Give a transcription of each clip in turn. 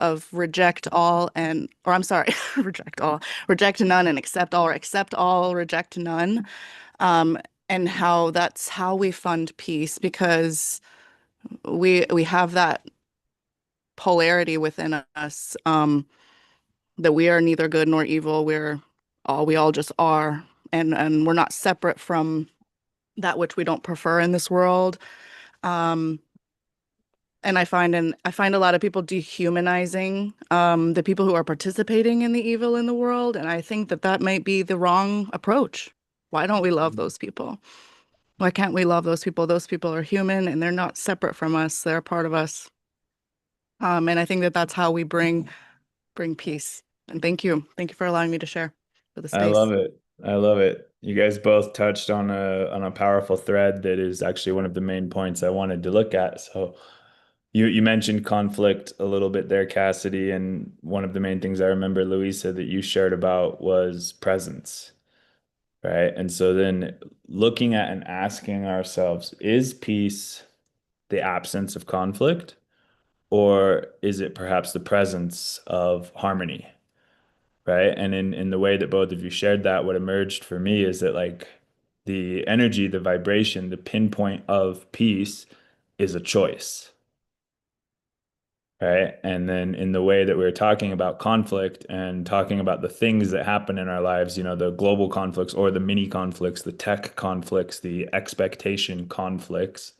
of reject all and or I'm sorry, reject all, reject none and accept all, or accept all, reject none. Um, and how that's how we fund peace because we have that polarity within us, that we are neither good nor evil. We all just are. And we're not separate from that which we don't prefer in this world. Um, and I find a lot of people dehumanizing the people who are participating in the evil in the world, and I think that that might be the wrong approach. Why don't we love those people? Why can't we love those people? Those people are human and they're not separate from us. They're a part of us. And I think that that's how we bring peace. And thank you for allowing me to share for the I love space. it. I love it. You guys both touched on a powerful thread that is actually one of the main points I wanted to look at. So you mentioned conflict a little bit there, Cassidy, and one of the main things I remember, Luisa, that you shared about was presence, right? And so then looking at and asking ourselves, is peace the absence of conflict, or is it perhaps the presence of harmony? Right. And in the way that both of you shared that, what emerged for me is that like the energy, the vibration, the pinpoint of peace is a choice. Right. And then in the way that we are talking about conflict and talking about the things that happen in our lives, you know, the global conflicts or the mini conflicts, the tech conflicts, the expectation conflicts,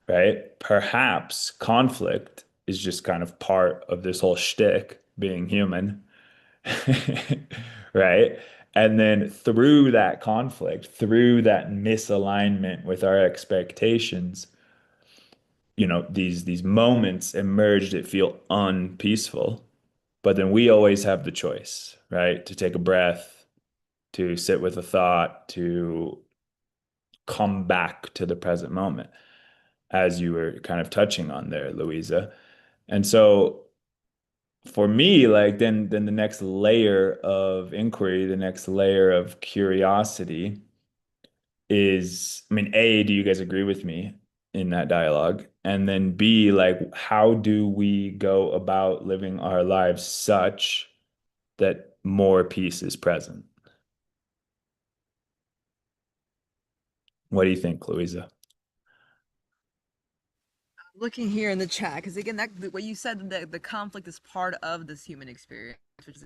right? Perhaps conflict is just kind of part of this whole shtick, being human. Right? And then through that conflict, through that misalignment with our expectations, you know, these moments emerge that feel unpeaceful. But then we always have the choice, right? To take a breath, to sit with a thought, to come back to the present moment, as you were kind of touching on there, Louisa. And so for me, like then the next layer of inquiry, the next layer of curiosity is, I mean, A, do you guys agree with me in that dialogue? And then B, like, how do we go about living our lives such that more peace is present? What do you think, Louisa? Looking here in the chat, because again, that what you said, the conflict is part of this human experience, which is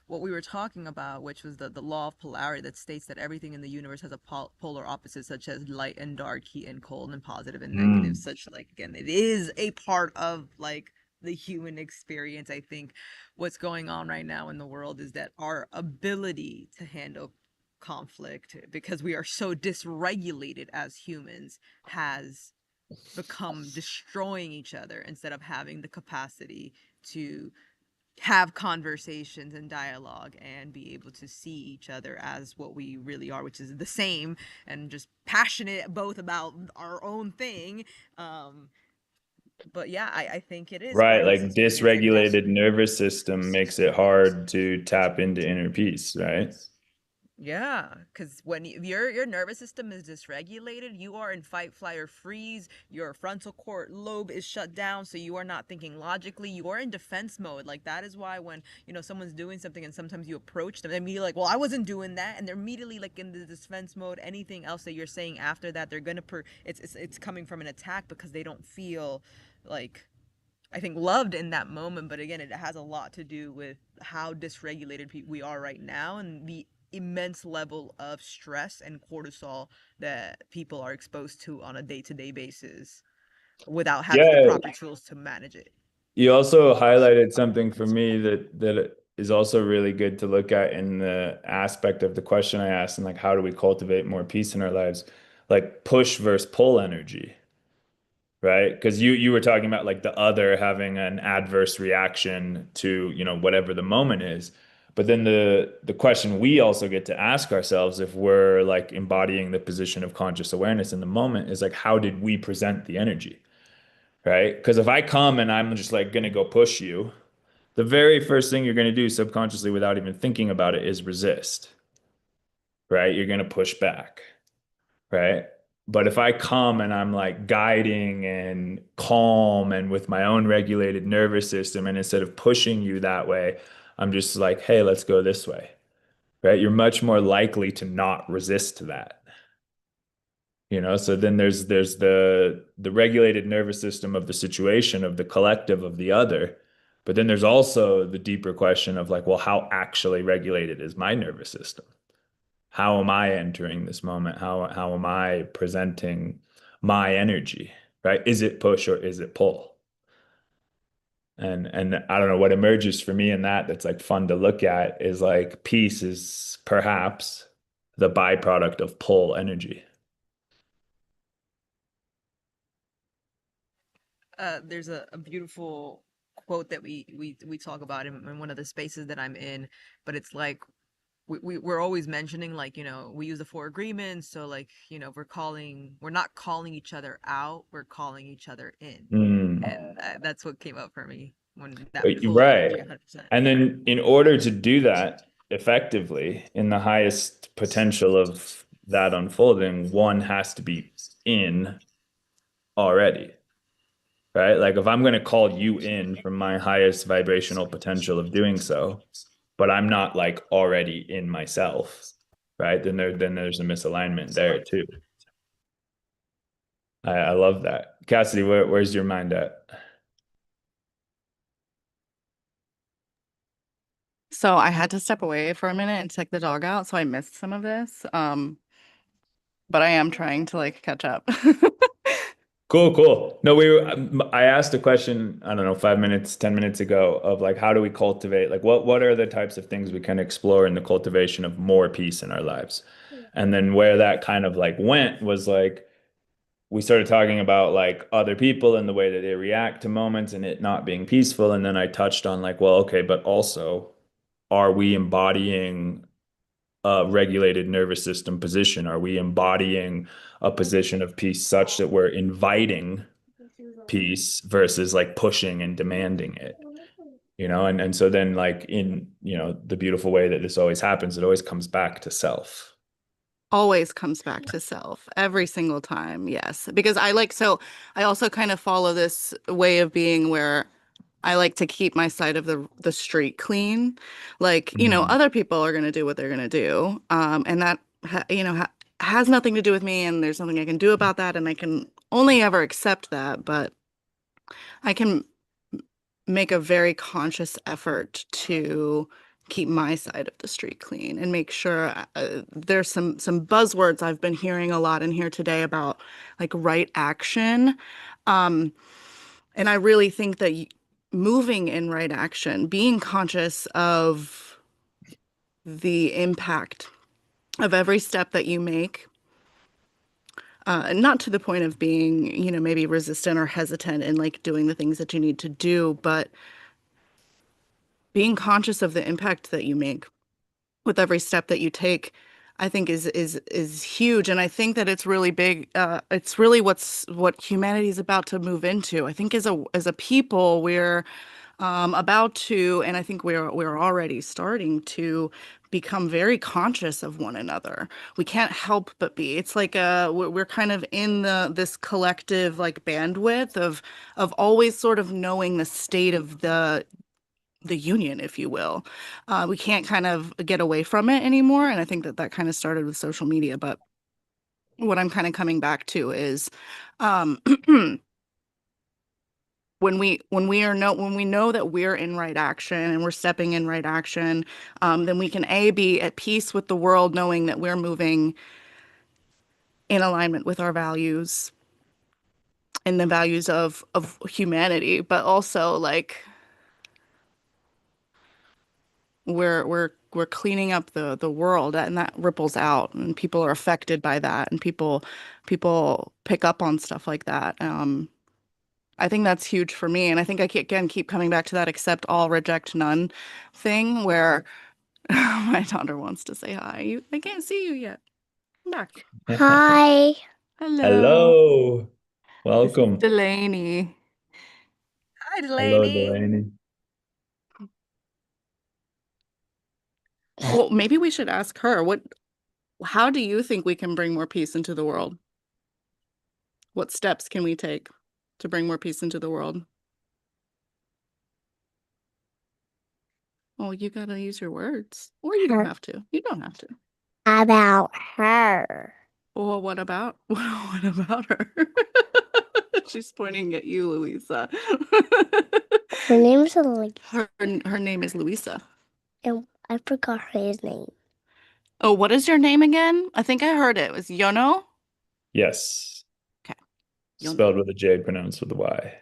what we were talking about, which was the law of polarity that states that everything in the universe has a polar opposite, such as light and dark, heat and cold, and positive and negative. Mm, Such like again, it is a part of like the human experience. I think what's going on right now in the world is that our ability to handle conflict, because we are so dysregulated as humans, has become destroying each other instead of having the capacity to have conversations and dialogue and be able to see each other as what we really are, which is the same and just passionate both about our own thing. Um, but yeah, I think it is part right, of this like experience. And yes, dysregulated nervous system makes it hard to tap into inner peace, right? yeah, because when your nervous system is dysregulated, you are in fight, flight, or freeze. Your frontal cord lobe is shut down, so you are not thinking logically. You are in defense mode. Like that is why when someone's doing something and sometimes you approach them, they're immediately like, "Well, I wasn't doing that," and they're immediately like in the defense mode. Anything else that you're saying after that, they're gonna it's coming from an attack because they don't feel like I think loved in that moment, but again, it has a lot to do with how dysregulated we are right now and the immense level of stress and cortisol that people are exposed to on a day-to-day basis without having the Yeah, proper tools to manage it. you also highlighted something for me that is also really good to look at in the aspect of the question I asked, and like how do we cultivate more peace in our lives? Like push versus pull energy, right? Because you were talking about like the other having an adverse reaction to, you know, whatever the moment is. But then the question we also get to ask ourselves if we're like embodying the position of conscious awareness in the moment is like how did we present the energy? Right? Because if I come and I'm just like gonna go push you, the very first thing you're gonna do subconsciously without even thinking about it is resist, right? You're gonna push back, right? But if I come and I'm like guiding and calm and with my own regulated nervous system, and instead of pushing you that way, I'm just like, hey, let's go this way, right? You're much more likely to not resist that. So then there's the regulated nervous system of the situation, of the collective, of the other. But then there's also the deeper question of like, well, how actually regulated is my nervous system? How am I entering this moment? How am I presenting my energy, right? Is it push or is it pull? And I don't know what emerges for me in that's like fun to look at is like peace is perhaps the byproduct of pull energy. There's a beautiful quote that we talk about in one of the spaces that I'm in, but it's like we're always mentioning, like, we use the four agreements, so like, we're not calling each other out, we're calling each other in. Mm. And that's what came up for me when that pull Right. energy 100%. And then in order to do that effectively in the highest potential of that unfolding, one has to be in already, right? Like if I'm going to call you in from my highest vibrational potential of doing so, but I'm not like already in myself, right? Then there's a misalignment there too. I love that. Cassidy, where's your mind at? So I had to step away for a minute and check the dog out, so I missed some of this. But I am trying to like catch up. Cool, cool. No, I asked a question, I don't know, 5 minutes, 10 minutes ago of like, how do we cultivate, like what are the types of things we can explore in the cultivation of more peace in our lives? And then where that kind of like went was like, we started talking about like other people and the way that they react to moments and it not being peaceful. And then I touched on like, well, okay, but also, are we embodying a regulated nervous system position? Are we embodying a position of peace such that we're inviting peace versus like pushing and demanding it? And so then like in, the beautiful way that this always happens, it always comes back to self. Always comes back to self every single time. Yes. Because I also kind of follow this way of being where I like to keep my side of the street clean. Like, Mm. other people are going to do what they're going to do. And that, has nothing to do with me. And there's nothing I can do about that. And I can only ever accept that. But I can make a very conscious effort to keep my side of the street clean and make sure there's some buzzwords I've been hearing a lot in here today about like right action. Um, and I really think that moving in right action, being conscious of the impact of every step that you make, not to the point of being, maybe resistant or hesitant in like doing the things that you need to do, but being conscious of the impact that you make with every step that you take, I think is huge. And I think that it's really big. It's really what humanity is about to move into. I think as a people, we're about to, and I think we're already starting to become very conscious of one another. We can't help but be. It's like we're kind of in this collective like bandwidth of always sort of knowing the state of the union, if you will. We can't kind of get away from it anymore. And I think that kind of started with social media. But what I'm kind of coming back to is um, when we know that we're in right action and we're stepping in right action, then we can be at peace with the world, knowing that we're moving in alignment with our values and the values of humanity, but also like we're cleaning up the world, and that ripples out and people are affected by that, and people pick up on stuff like that. I think that's huge for me, and I think again keep coming back to that accept all, reject none thing where my daughter wants to say hi. I can't see you yet. Come back. Hi. Hello. Hello. This is Welcome. Delaney. Hi, Hello, Delaney. Delaney. Well, maybe we should ask her how do you think we can bring more peace into the world? What steps can we take to bring more peace into the world? Well, you gotta use your words. Or you don't have to. You don't have to. About her. Well, what about what about her? She's pointing at you, Luisa. Her name's like, Her name is Luisa. and I forgot his name. Oh, what is your name again? I think I heard it. It was Yono? Yes. Okay. Spelled with a J, pronounced with a Y.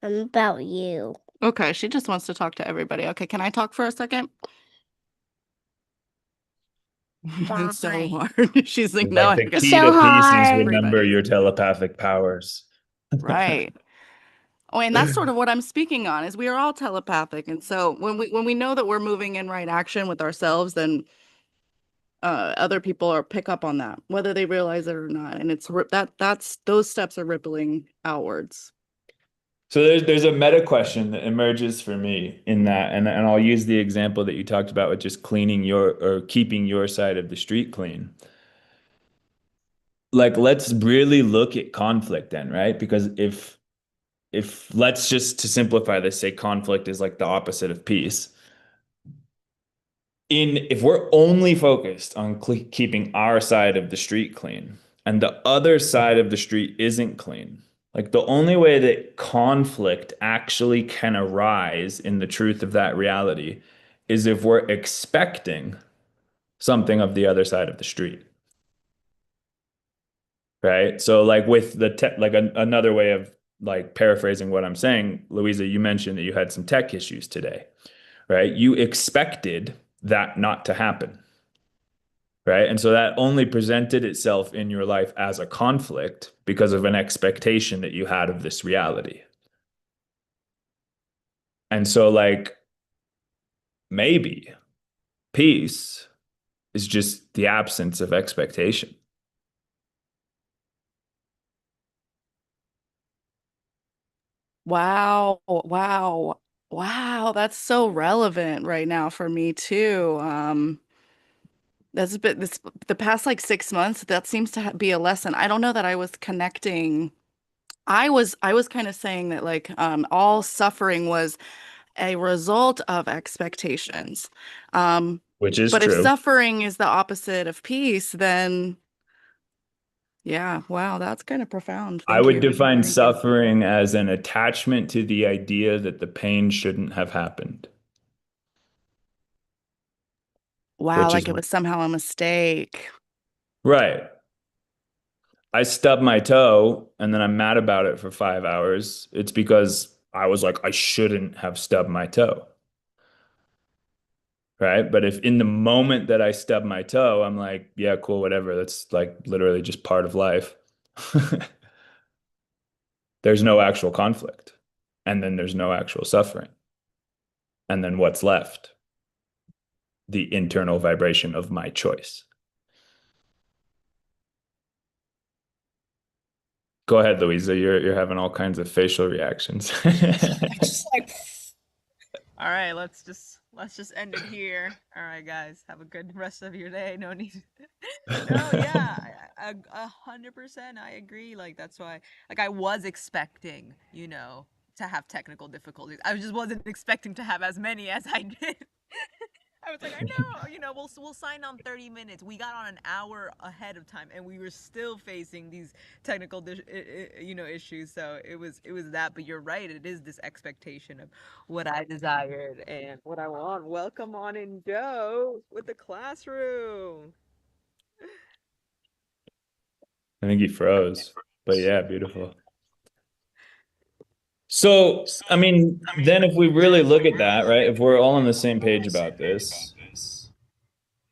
About you. Okay, she just wants to talk to everybody. Okay, can I talk for a second? It's so Bye. hard. She's like, It's no, like I the guess key so to peace is hard. remember your telepathic powers. right. Oh, and that's sort of what I'm speaking on is we are all telepathic. And so when we know that we're moving in right action with ourselves, then other people are pick up on that, whether they realize it or not. And it's that's those steps are rippling outwards. So there's a meta question that emerges for me in that, and I'll use the example that you talked about with just cleaning your or keeping your side of the street clean. Like, let's really look at conflict then, right? Because if let's just to simplify this, say conflict is like the opposite of peace. If we're only focused on keeping our side of the street clean and the other side of the street isn't clean, like the only way that conflict actually can arise in the truth of that reality is if we're expecting something of the other side of the street. Right? So like with the tech, like another way of like paraphrasing what I'm saying, Luisa, you mentioned that you had some tech issues today, right? You expected that not to happen. Right. And so that only presented itself in your life as a conflict because of an expectation that you had of this reality. And so, like, maybe peace is just the absence of expectation. Wow, wow, wow. That's so relevant right now for me too. That's a bit this the past like 6 months, that seems to be a lesson. I don't know that I was connecting. I was kind of saying that like all suffering was a result of expectations. Um, Which is but if true. suffering is the opposite of peace, then yeah, wow, that's kind of profound. I Thank would you. define Thank you. suffering as an attachment to the idea that the pain shouldn't have happened, Wow, which is like it was somehow a mistake. right. I stubbed my toe and then I'm mad about it for 5 hours. It's because I was like, I shouldn't have stubbed my toe. Right. But if in the moment that I stub my toe, I'm like, yeah, cool, whatever. That's like literally just part of life. There's no actual conflict. And then there's no actual suffering. And then what's left? The internal vibration of my choice. Go ahead, Louisa. You're having all kinds of facial reactions. Just like, all right, let's just end it here. All right, guys, have a good rest of your day. No need. No, yeah, 100%. I agree. Like that's why, like I was expecting, to have technical difficulties. I just wasn't expecting to have as many as I did. I was like, I know, we'll sign on 30 minutes. We got on an hour ahead of time, and we were still facing these technical, issues. So it was that. But you're right. It is this expectation of what I desired and what I want. Welcome on in, Joe, with the classroom. I think he froze. But yeah, beautiful. So, I mean, then if we really look at that, right, if we're all on the same page about this,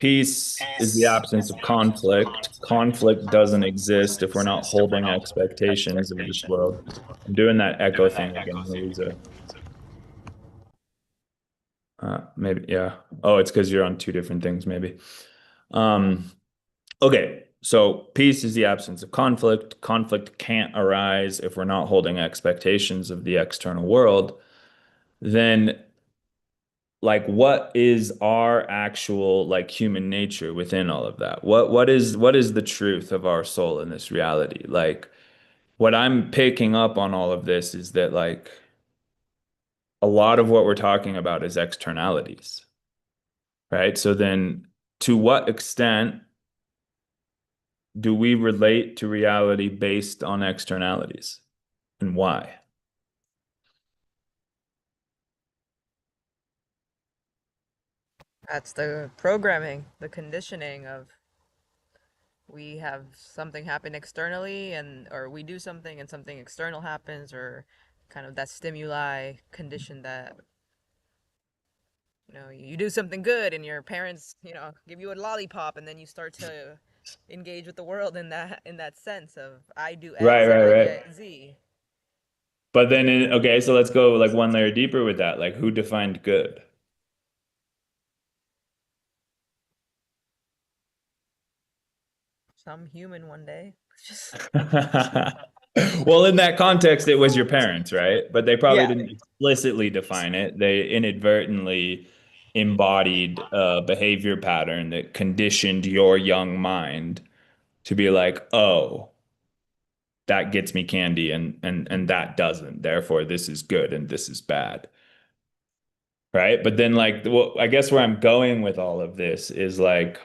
peace is the absence of conflict. Conflict doesn't exist if we're not holding expectations of this world. I'm doing that echo thing again, Louisa. Maybe, yeah. Oh, it's because you're on two different things, maybe. Okay, so peace is the absence of conflict. Conflict can't arise if we're not holding expectations of the external world. Then like what is our actual like human nature within all of that? What is the truth of our soul in this reality? Like what I'm picking up on all of this is that like a lot of what we're talking about is externalities, right? So then to what extent do we relate to reality based on externalities and why? That's the programming, the conditioning of we have something happen externally and or we do something and something external happens or kind of that stimuli condition that you do something good and your parents give you a lollipop and then you start to engage with the world in that sense of I do Right, X and right, I right. get Z. But then, okay, so let's go like one layer deeper with that. Like, who defined good? Some human one day. Just Well, in that context, it was your parents, right? But they probably yeah. didn't explicitly define it. They inadvertently embodied a behavior pattern that conditioned your young mind to be like, oh, that gets me candy and that doesn't. Therefore, this is good and this is bad. Right? But then like well, I guess where I'm going with all of this is like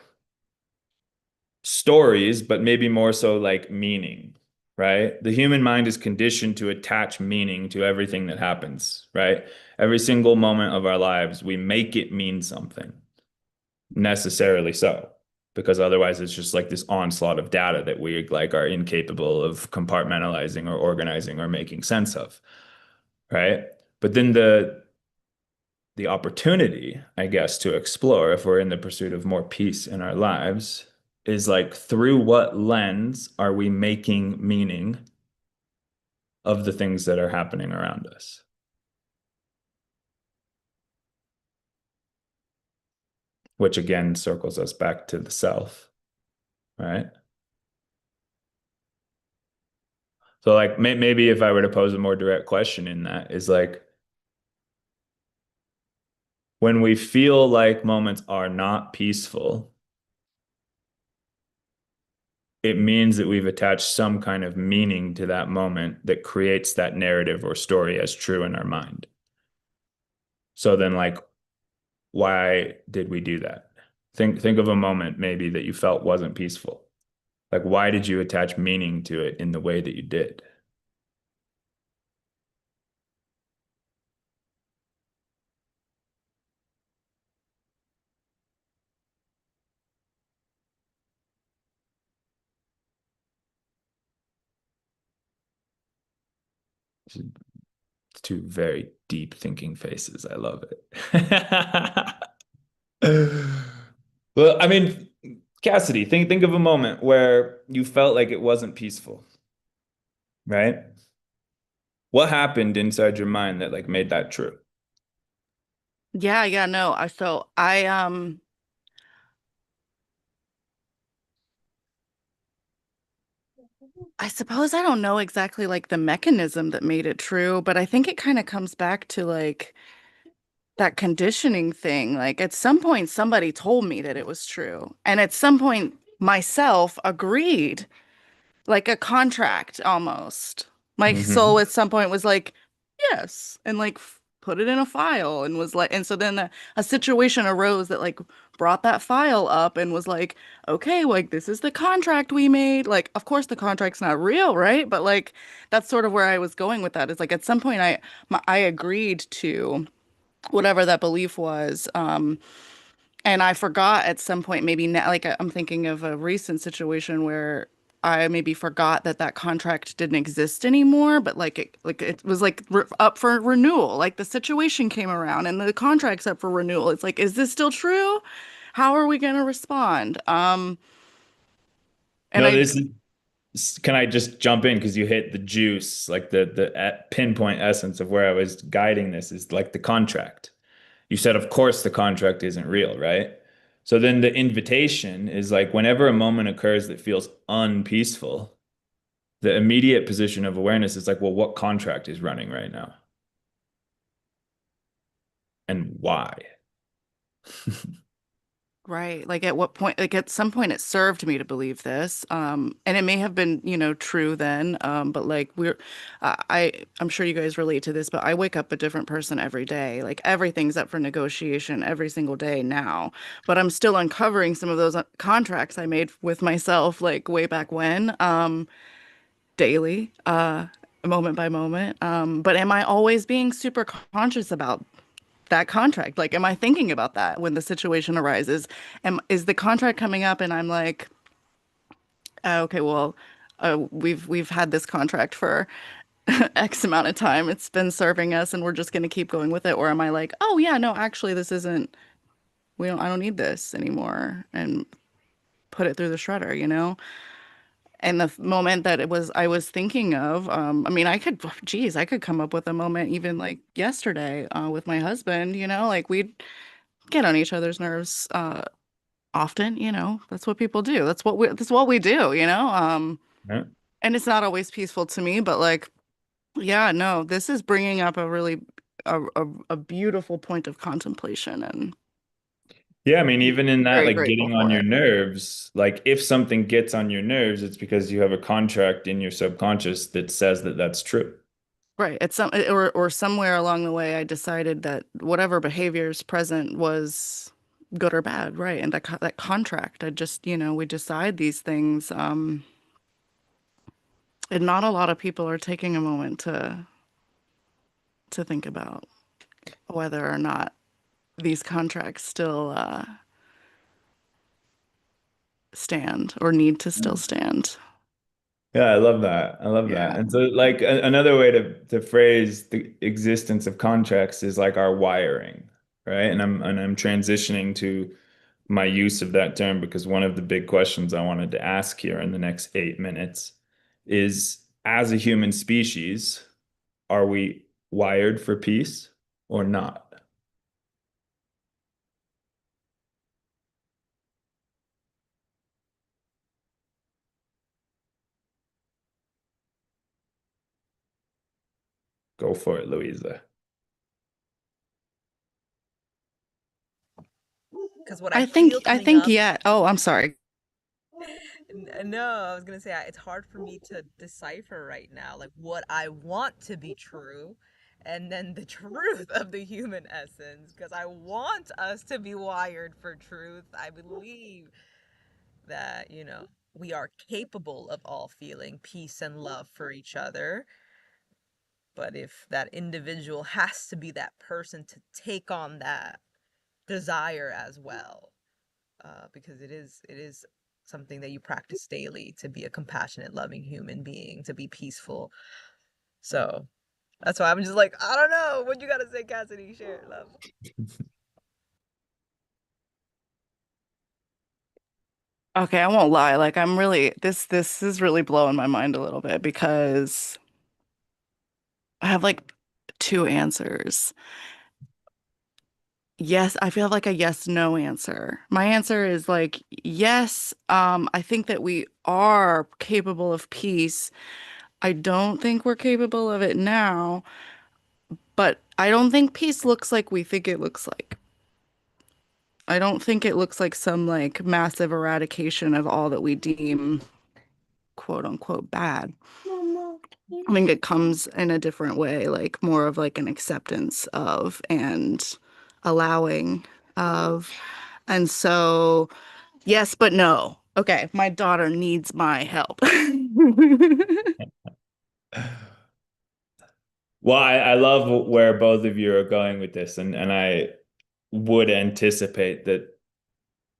stories, but maybe more so like meaning, right? The human mind is conditioned to attach meaning to everything that happens, right? Every single moment of our lives, we make it mean something, necessarily so, because otherwise it's just like this onslaught of data that we like are incapable of compartmentalizing or organizing or making sense of, right? But then the opportunity, I guess, to explore if we're in the pursuit of more peace in our lives is like through what lens are we making meaning of the things that are happening around us? Which again circles us back to the self, right? So like maybe if I were to pose a more direct question in that is like when we feel like moments are not peaceful, it means that we've attached some kind of meaning to that moment that creates that narrative or story as true in our mind. So then like why did we do that? Think of a moment maybe that you felt wasn't peaceful. Like why did you attach meaning to it in the way that you did? It's two very deep thinking faces. I love it. Well, I mean, Cassidy, think of a moment where you felt like it wasn't peaceful, right? What happened inside your mind that like made that true? Yeah, no. So I suppose I don't know exactly like the mechanism that made it true, but I think it kind of comes back to like that conditioning thing. Like at some point somebody told me that it was true. And at some point myself agreed, like a contract almost. My soul Hmm. at some point was like, yes, and like put it in a file and was like, and so then a situation arose that like brought that file up and was like, okay, like this is the contract we made. Like, of course the contract's not real, right? But like that's sort of where I was going with that. Is like at some point I agreed to whatever that belief was. And I forgot at some point, maybe now, like I'm thinking of a recent situation where I maybe forgot that that contract didn't exist anymore, but like it was like up for renewal. Like the situation came around and the contract's up for renewal. It's like, is this still true? How are we going to respond? And No, I, this is, can I just jump in because you hit the juice, like the pinpoint essence of where I was guiding this is like the contract. You said, of course, the contract isn't real, right? So then the invitation is like whenever a moment occurs that feels unpeaceful, the immediate position of awareness is like, well, what contract is running right now? And why? Right. Like at what point, like at some point it served me to believe this. And it may have been, true then. But like I'm sure you guys relate to this, but I wake up a different person every day. Like everything's up for negotiation every single day now. But I'm still uncovering some of those contracts I made with myself, like way back when, daily, moment by moment. But am I always being super conscious about that contract? Like, am I thinking about that when the situation arises? Is the contract coming up and I'm like, oh, okay, well, we've had this contract for X amount of time. It's been serving us and we're just going to keep going with it. Or am I like, oh yeah, no, actually this isn't, I don't need this anymore and put it through the shredder, you know? And the moment that I was thinking of, I mean, I could come up with a moment even like yesterday, with my husband, like we'd get on each other's nerves, often, that's what people do. That's what we do, Yeah. and it's not always peaceful to me, but like, yeah, no, this is bringing up a really, a beautiful point of contemplation, and Yeah, I mean, even in that, very like grateful getting on for your it. nerves, like if something gets on your nerves, it's because you have a contract in your subconscious that says that that's true. Right. Or somewhere along the way, I decided that whatever behaviors present was good or bad, right? And that contract, I just, we decide these things, and not a lot of people are taking a moment to think about whether or not these contracts still, stand or need to still stand. Yeah, I love that. I love that. Yeah. And so like another way to phrase the existence of contracts is like our wiring, right? And I'm transitioning to my use of that term because one of the big questions I wanted to ask here in the next 8 minutes is, as a human species, are we wired for peace or not? Go for it, Louisa. Because what I feel I coming think, up. yeah. Oh, I'm sorry. No, I was gonna say it's hard for me to decipher right now, like what I want to be true, and then the truth of the human essence. Because I want us to be wired for truth. I believe that, we are capable of all feeling peace and love for each other. But if that individual has to be that person to take on that desire as well, because it is something that you practice daily to be a compassionate, loving human being, to be peaceful. So that's why I'm just like, I don't know. What you gotta say, Cassidy? Share love. Okay, I won't lie. Like I'm really this is really blowing my mind a little bit because I have like two answers. Yes, I feel like a yes no answer. My answer is like yes, I think that we are capable of peace. I don't think we're capable of it now, but I don't think peace looks like we think it looks like. I don't think it looks like some like massive eradication of all that we deem quote unquote bad. I think it comes in a different way, like more of like an acceptance of and allowing of. And so, yes, but no. Okay, my daughter needs my help. Well, I love where both of you are going with this, and I would anticipate that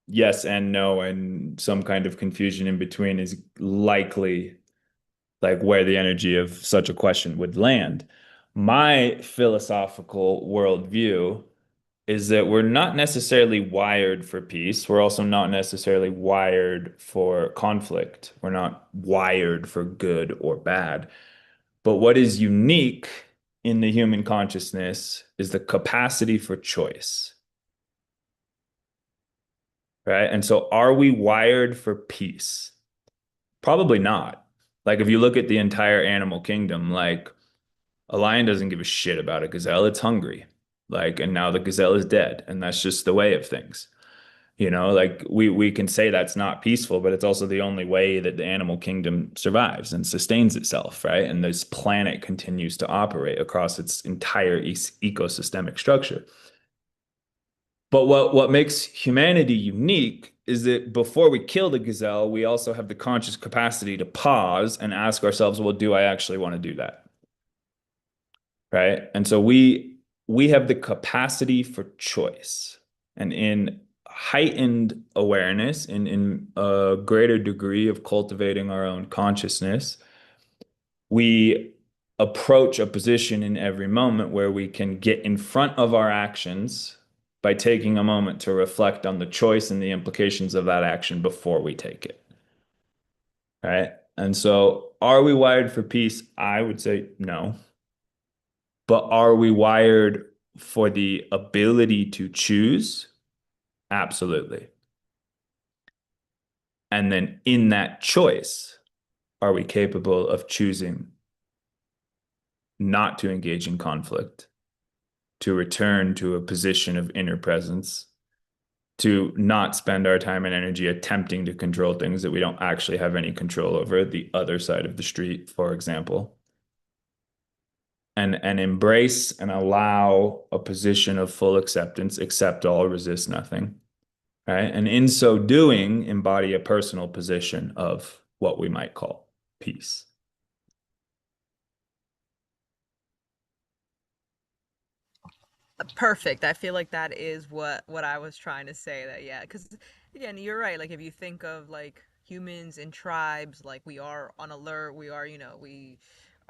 yes and no and some kind of confusion in between is likely like where the energy of such a question would land. My philosophical worldview is that we're not necessarily wired for peace. We're also not necessarily wired for conflict. We're not wired for good or bad. But what is unique in the human consciousness is the capacity for choice, right? And so are we wired for peace? Probably not. Like if you look at the entire animal kingdom, like a lion doesn't give a shit about a gazelle, it's hungry. Like, and now the gazelle is dead, and that's just the way of things. Like we can say that's not peaceful, but it's also the only way that the animal kingdom survives and sustains itself, right? And this planet continues to operate across its entire ecosystemic structure. But what makes humanity unique is that before we kill the gazelle, we also have the conscious capacity to pause and ask ourselves, well, do I actually want to do that? Right? And so we have the capacity for choice. And in heightened awareness, in a greater degree of cultivating our own consciousness, we approach a position in every moment where we can get in front of our actions by taking a moment to reflect on the choice and the implications of that action before we take it. Right? And so, are we wired for peace? I would say no. But are we wired for the ability to choose? Absolutely. And then in that choice, are we capable of choosing not to engage in conflict, to return to a position of inner presence, to not spend our time and energy attempting to control things that we don't actually have any control over, the other side of the street, for example, and embrace and allow a position of full acceptance, accept all, resist nothing, right? And in so doing, embody a personal position of what we might call peace. Perfect. I feel like that is what I was trying to say. That, yeah, because again, you're right. Like if you think of like humans in tribes, like we are on alert. We are, we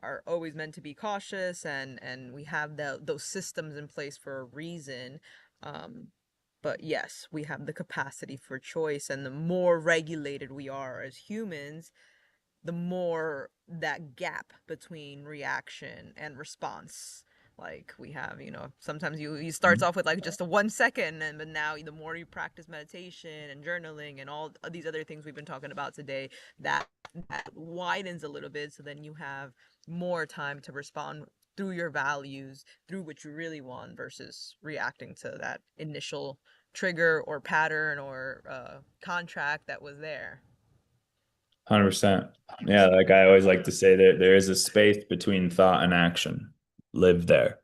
are always meant to be cautious, and we have those systems in place for a reason. Um, but yes, we have the capacity for choice, and the more regulated we are as humans, the more that gap between reaction and response, like we have, sometimes you starts off with like just a 1 second, and but now the more you practice meditation and journaling and all of these other things we've been talking about today, that widens a little bit, so then you have more time to respond through your values, through what you really want, versus reacting to that initial trigger or pattern or contract that was there. 100%. Yeah, like I always like to say that there is a space between thought and action. Live there.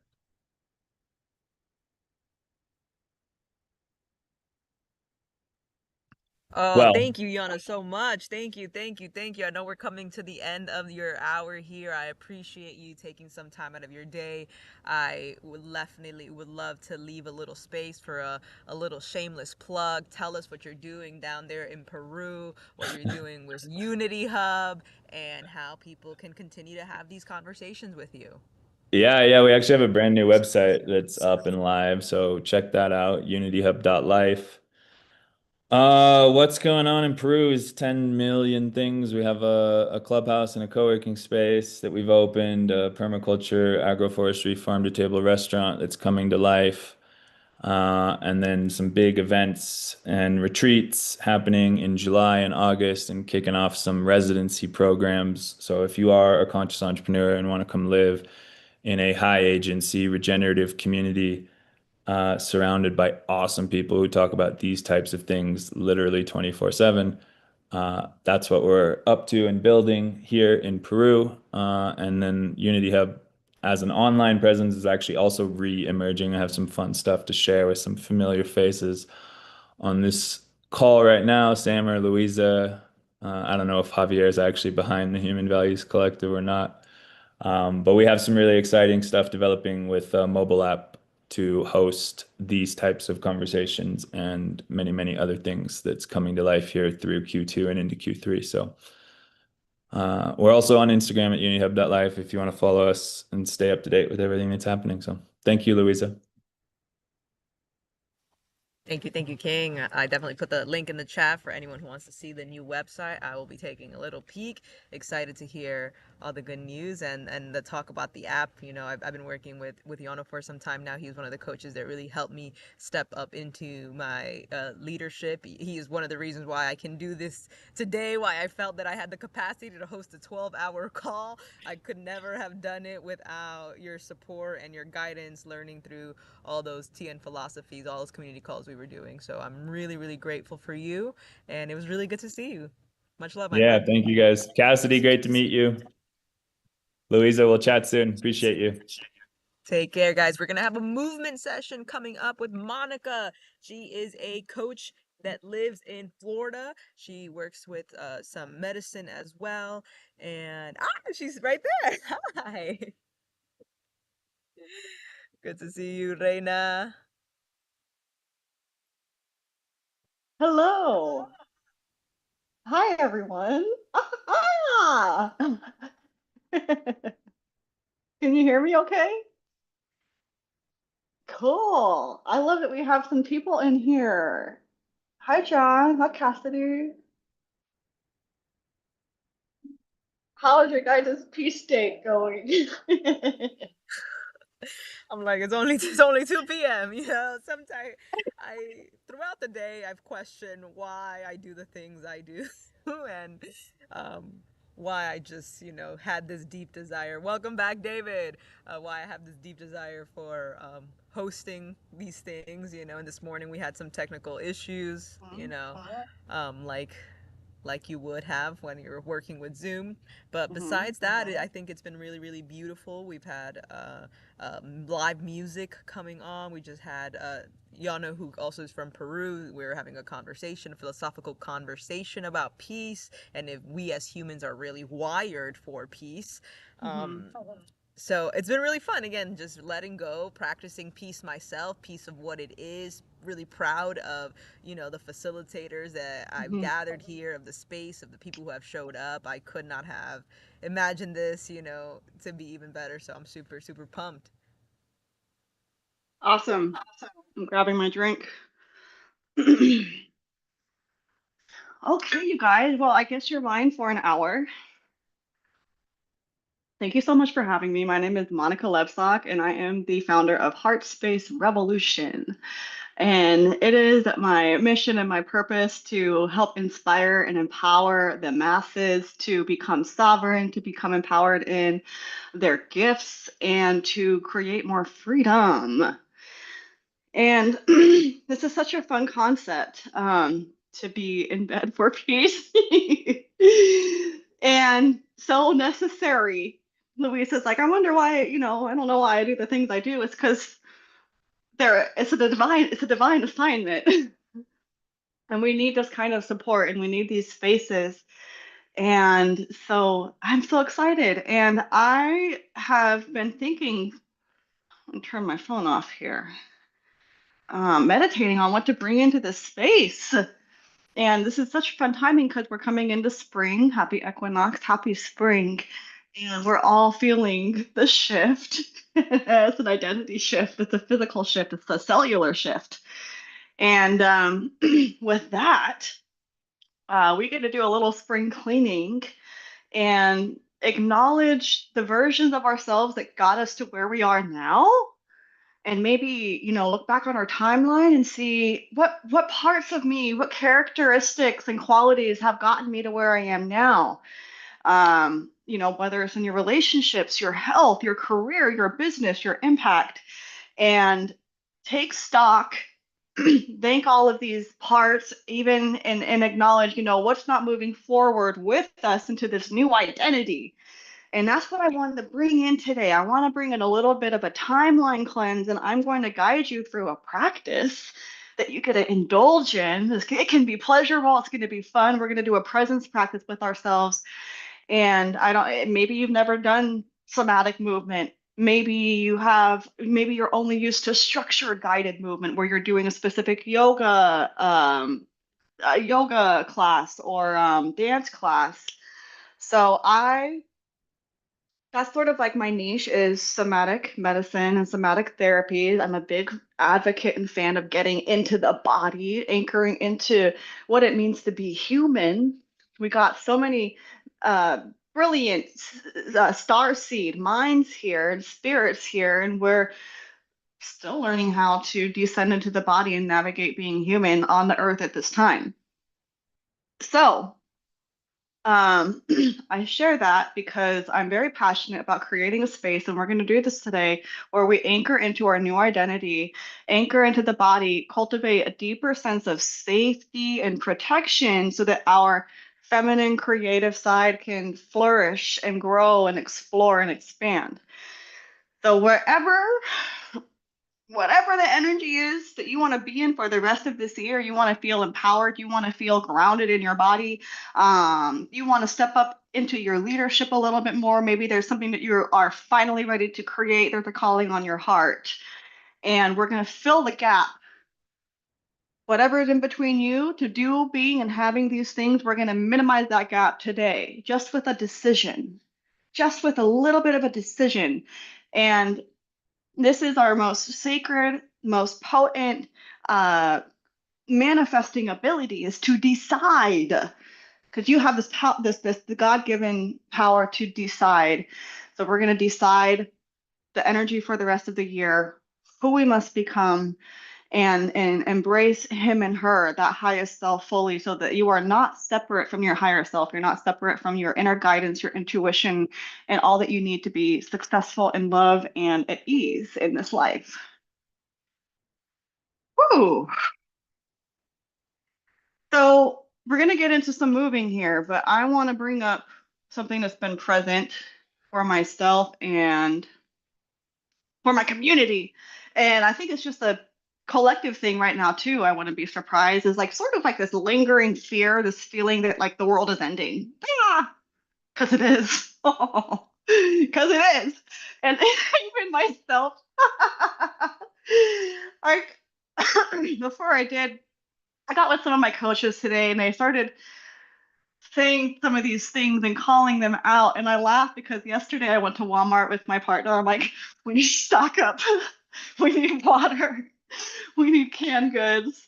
Oh, Well, thank you, Yana, so much. Thank you, thank you, thank you. I know we're coming to the end of your hour here. I appreciate you taking some time out of your day. I would love to leave a little space for a little shameless plug. Tell us what you're doing down there in Peru, what you're doing with Unity Hub, and how people can continue to have these conversations with you. yeah, we actually have a brand new website that's up and live, so check that out, unityhub.life. What's going on in Peru is 10 million things. We have a clubhouse and a co-working space that we've opened, a permaculture, agroforestry, farm to table restaurant that's coming to life. And then some big events and retreats happening in July and August, and kicking off some residency programs. So if you are a conscious entrepreneur and want to come live in a high agency regenerative community, surrounded by awesome people who talk about these types of things literally 24/7. That's what we're up to and building here in Peru. And then Unity Hub as an online presence is actually also re-emerging. I have some fun stuff to share with some familiar faces on this call right now. Sam or Luisa. I don't know if Javier is actually behind the Human Values Collective or not. But we have some really exciting stuff developing with a mobile app to host these types of conversations and many, many other things that's coming to life here through Q2 and into Q3. So we're also on Instagram at unityhub.life if you want to follow us and stay up to date with everything that's happening. So thank you, Luisa. Thank you, King. I definitely put the link in the chat for anyone who wants to see the new website. I will be taking a little peek. Excited to hear all the good news and the talk about the app. You know, I've been working with Yona for some time now. He's one of the coaches that really helped me step up into my leadership. He is one of the reasons why I can do this today, why I felt that I had the capacity to host a 12-hour call. I could never have done it without your support and your guidance, learning through all those TN philosophies, all those community calls we were doing. So I'm really, really grateful for you, and it was really good to see you. Much love, my Yeah, friend. thank you guys. Cassidy, great to meet you. Luisa, we'll chat soon. Appreciate you. Take care, guys. We're going to have a movement session coming up with Monica. She is a coach that lives in Florida. She works with some medicine as well. And she's right there. Hi. Good to see you, Reina. Hello. Hi, everyone. Ah! Can you hear me okay? Cool. I love that we have some people in here. Hi, John. Hi, Cassidy. How is your guys' peace date going? I'm like, it's only 2 p.m. You know, sometimes throughout the day I've questioned why I do the things I do and um why I just, you know, had this deep desire. Welcome back, David. Why I have this deep desire for hosting these things, you know, and this morning we had some technical issues, you know, like you would have when you're working with Zoom. But besides that, I think it's been really, really beautiful. We've had live music coming on. We just had Yano, who also is from Peru. We were having a conversation, a philosophical conversation about peace and if we as humans are really wired for peace. So it's been really fun. Again, just letting go, practicing peace myself, peace of what it is. Really proud of, you know, the facilitators that I've gathered here, of the space, of the people who have showed up. I could not have imagined this, you know, to be even better. So I'm super, super pumped. Awesome. I'm grabbing my drink. Okay, you guys. Well, I guess you're mine for an hour. Thank you so much for having me. My name is Monica Lebsock, and I am the founder of Heart Space Revolution. And it is my mission and my purpose to help inspire and empower the masses to become sovereign, to become empowered in their gifts, and to create more freedom. And this is such a fun concept, to be in bed for peace and so necessary. Luisa's like, I wonder why, you know, I don't know why I do the things I do. It's because it's a divine assignment. And we need this kind of support and we need these spaces. And so I'm so excited. And I have been thinking, I'll turn my phone off here, meditating on what to bring into this space. And this is such fun timing because we're coming into spring. Happy equinox, happy spring. And we're all feeling the shift. It's an identity shift, it's a physical shift, it's a cellular shift. And with that, we get to do a little spring cleaning and acknowledge the versions of ourselves that got us to where we are now, and maybe, you know, look back on our timeline and see what parts of me, what characteristics and qualities have gotten me to where I am now. You know, whether it's in your relationships, your health, your career, your business, your impact, and take stock, thank all of these parts, even and acknowledge, you know, what's not moving forward with us into this new identity. And that's what I wanted to bring in today. I want to bring in a little bit of a timeline cleanse, and I'm going to guide you through a practice that you get to indulge in. It can be pleasurable, it's going to be fun. We're going to do a presence practice with ourselves. And maybe you've never done somatic movement. Maybe you're only used to structured guided movement where you're doing a specific yoga class or dance class. So that's sort of like my niche is somatic medicine and somatic therapy. I'm a big advocate and fan of getting into the body, anchoring into what it means to be human. We got so many brilliant star seed minds here and spirits here, and we're still learning how to descend into the body and navigate being human on the earth at this time. So, I share that because I'm very passionate about creating a space, and we're going to do this today, where we anchor into our new identity, anchor into the body, cultivate a deeper sense of safety and protection so that our feminine creative side can flourish and grow and explore and expand. So whatever the energy is that you want to be in for the rest of this year, you want to feel empowered, you want to feel grounded in your body, you want to step up into your leadership a little bit more. Maybe there's something that you are finally ready to create. There's a calling on your heart. And we're going to fill the gap. Whatever is in between you to do, being, and having these things, we're going to minimize that gap today, just with a decision, just with a little bit of a decision. And this is our most sacred, most potent manifesting ability, is to decide, because you have this the God-given power to decide. So we're going to decide the energy for the rest of the year, who we must become, and embrace him and her, that highest self, fully, so that you are not separate from your higher self. You're not separate from your inner guidance, your intuition, and all that you need to be successful in love and at ease in this life. Woo! So we're going to get into some moving here, but I want to bring up something that's been present for myself and for my community. And I think it's just a collective thing right now too. I want to be surprised, is like sort of like this lingering fear, this feeling that like the world is ending. Because it is. Because it is. And even myself, like before I got with some of my coaches today, and they started saying some of these things and calling them out. And I laughed because yesterday I went to Walmart with my partner. I'm like, we need to stock up. We need water. We need canned goods.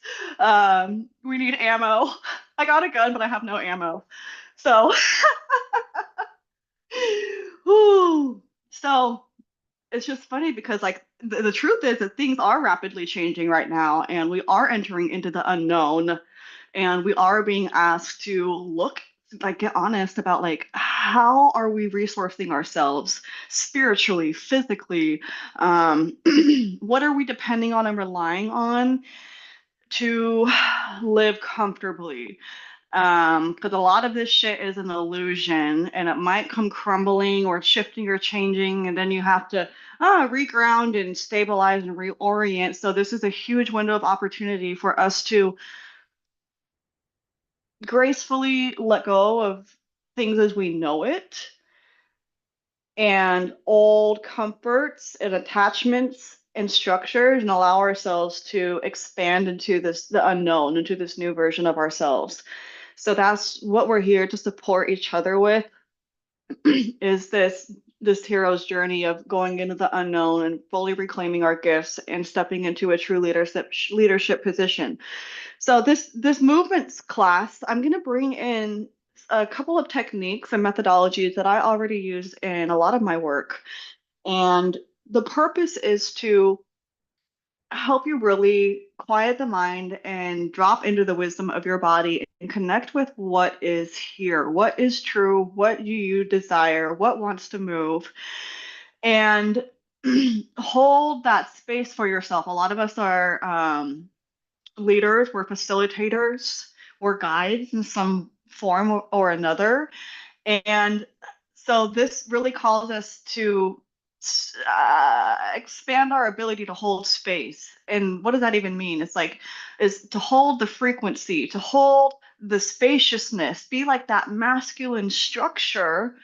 We need ammo. I got a gun, but I have no ammo. So, so it's just funny because like the truth is that things are rapidly changing right now, and we are entering into the unknown, and we are being asked to look, like, get honest about like how are we resourcing ourselves spiritually, physically, what are we depending on and relying on to live comfortably, because a lot of this shit is an illusion, and it might come crumbling or shifting or changing, and then you have to reground and stabilize and reorient. So this is a huge window of opportunity for us to gracefully let go of things as we know it, and old comforts and attachments and structures, and allow ourselves to expand into the unknown, into this new version of ourselves. So that's what we're here to support each other with, is this hero's journey of going into the unknown and fully reclaiming our gifts and stepping into a true leadership position. So this movements class, I'm going to bring in a couple of techniques and methodologies that I already use in a lot of my work. And the purpose is to help you really quiet the mind and drop into the wisdom of your body and connect with what is here, what is true, what you desire, what wants to move, and hold that space for yourself. A lot of us are leaders, we're facilitators, we're guides in some form or another. And so this really calls us to expand our ability to hold space. And what does that even mean? It's like, is to hold the frequency, to hold the spaciousness, be like that masculine structure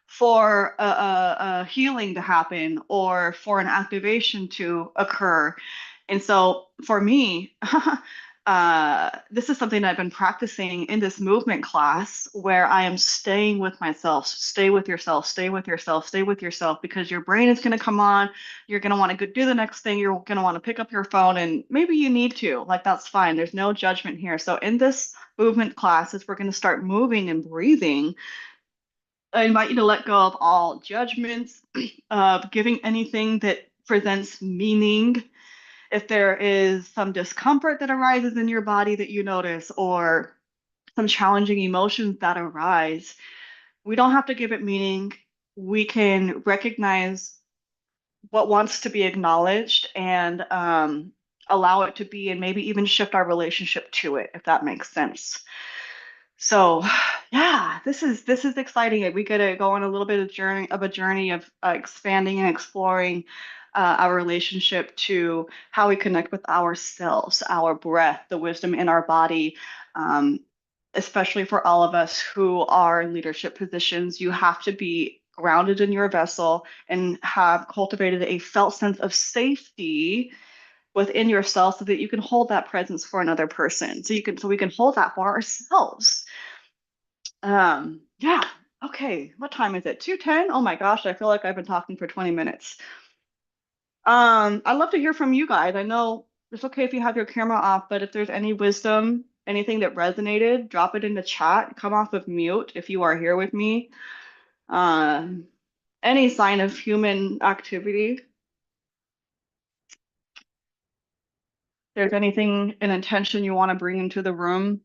for a healing to happen or for an activation to occur. And so for me, this is something I've been practicing in this movement class, where I am staying with myself. Stay with yourself, stay with yourself, stay with yourself, because your brain is going to come on. You're going to want to go do the next thing. You're going to want to pick up your phone, and maybe you need to. Like, that's fine. There's no judgment here. So in this movement class, as we're going to start moving and breathing, I invite you to let go of all judgments, of giving anything that presents meaning. If there is some discomfort that arises in your body that you notice, or some challenging emotions that arise, we don't have to give it meaning. We can recognize what wants to be acknowledged and allow it to be, and maybe even shift our relationship to it, if that makes sense. So, yeah, this is exciting. We get to go on a little bit of a journey of expanding and exploring our relationship to how we connect with ourselves, our breath, the wisdom in our body. Um, Especially for all of us who are in leadership positions, you have to be grounded in your vessel and have cultivated a felt sense of safety within yourself so that you can hold that presence for another person. So we can hold that for ourselves. Yeah. Okay. What time is it? 2:10? Oh my gosh, I feel like I've been talking for 20 minutes. I'd love to hear from you guys. I know it's okay if you have your camera off, but if there's any wisdom, anything that resonated, drop it in the chat. Come off of mute if you are here with me. Um, any sign of human activity. If there's anything, an intention you want to bring into the room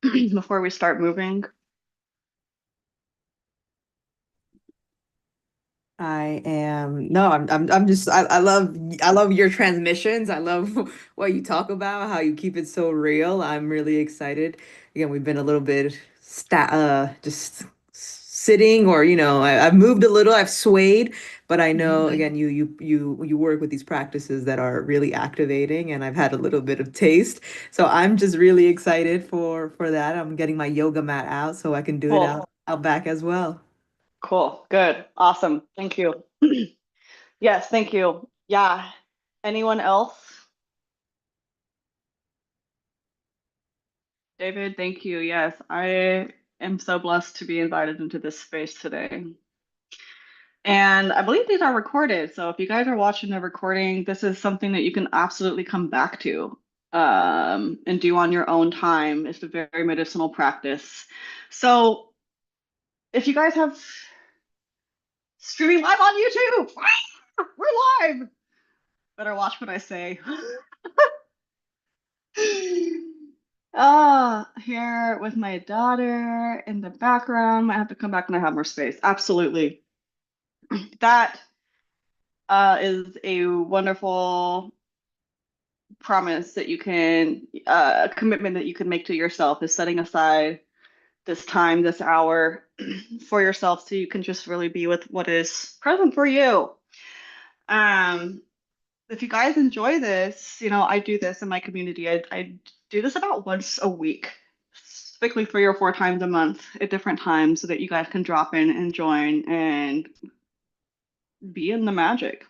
before we start moving. I am no, I'm just I love your transmissions. I love what you talk about, how you keep it so real. I'm really excited. Again, we've been a little bit just sitting, or I've moved a little, I've swayed, but I know again you work with these practices that are really activating, and I've had a little bit of taste. So I'm just really excited for that. I'm getting my yoga mat out so I can do it Cool. out back as well. Cool. Good. Awesome. Thank you. Yes, thank you. Yeah. Anyone else? David, thank you. Yes, I am so blessed to be invited into this space today. And I believe these are recorded. So if you guys are watching the recording, this is something that you can absolutely come back to and do on your own time. It's a very medicinal practice. So if you guys have streaming live on YouTube, we're live. Better watch what I say. Here with my daughter in the background. Might have to come back when I have more space. Absolutely. That is a wonderful promise that you can, a commitment that you can make to yourself, is setting aside this time, this hour for yourself so you can just really be with what is present for you. If you guys enjoy this, I do this in my community. I do this about once a week, typically 3 or 4 times a month at different times so that you guys can drop in and join and be in the magic.